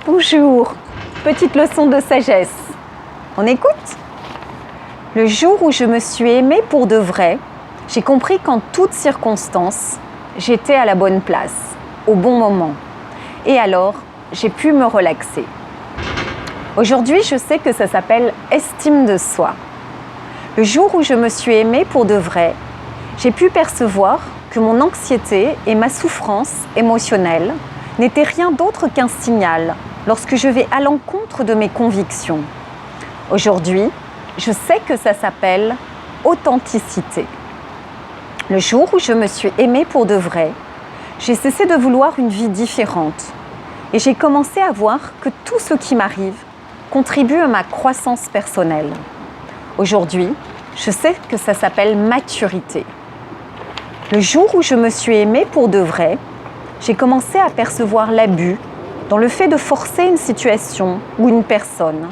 Bonjour, petite leçon de sagesse. On écoute? Le jour où je me suis aimée pour de vrai, j'ai compris qu'en toutes circonstances, j'étais à la bonne place, au bon moment. Et alors, j'ai pu me relaxer. Aujourd'hui, je sais que ça s'appelle estime de soi. Le jour où je me suis aimée pour de vrai, j'ai pu percevoir que mon anxiété et ma souffrance émotionnelle n'étaient rien d'autre qu'un signal lorsque je vais à l'encontre de mes convictions. Aujourd'hui, je sais que ça s'appelle authenticité. Le jour où je me suis aimée pour de vrai, j'ai cessé de vouloir une vie différente et j'ai commencé à voir que tout ce qui m'arrive contribue à ma croissance personnelle. Aujourd'hui, je sais que ça s'appelle maturité. Le jour où je me suis aimée pour de vrai, j'ai commencé à percevoir l'abus dans le fait de forcer une situation ou une personne,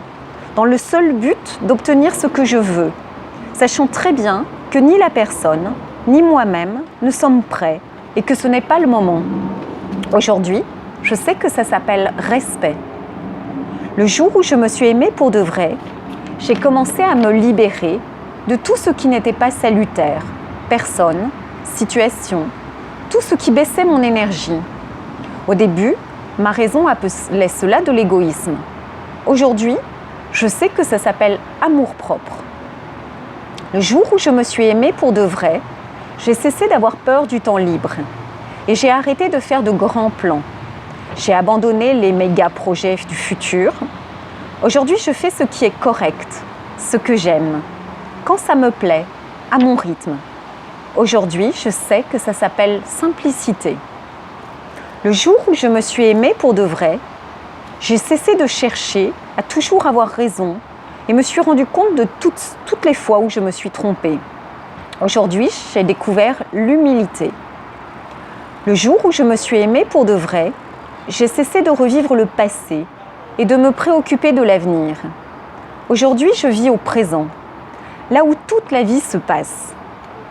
dans le seul but d'obtenir ce que je veux, sachant très bien que ni la personne, ni moi-même ne sommes prêts et que ce n'est pas le moment. Aujourd'hui, je sais que ça s'appelle respect. Le jour où je me suis aimée pour de vrai, j'ai commencé à me libérer de tout ce qui n'était pas salutaire, personne, situation, tout ce qui baissait mon énergie. Au début, ma raison appelait cela de l'égoïsme. Aujourd'hui, je sais que ça s'appelle amour-propre. Le jour où je me suis aimée pour de vrai, j'ai cessé d'avoir peur du temps libre et j'ai arrêté de faire de grands plans. J'ai abandonné les méga projets du futur. Aujourd'hui, je fais ce qui est correct, ce que j'aime, quand ça me plaît, à mon rythme. Aujourd'hui, je sais que ça s'appelle simplicité. Le jour où je me suis aimée pour de vrai, j'ai cessé de chercher à toujours avoir raison et me suis rendu compte de toutes les fois où je me suis trompée. Aujourd'hui, j'ai découvert l'humilité. Le jour où je me suis aimée pour de vrai, j'ai cessé de revivre le passé et de me préoccuper de l'avenir. Aujourd'hui, je vis au présent, là où toute la vie se passe.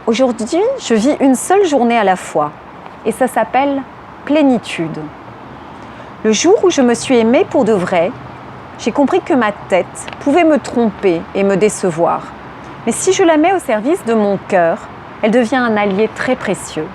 Aujourd'hui, je vis une seule journée à la fois et ça s'appelle plénitude. Le jour où je me suis aimée pour de vrai, j'ai compris que ma tête pouvait me tromper et me décevoir. Mais si je la mets au service de mon cœur, elle devient un allié très précieux.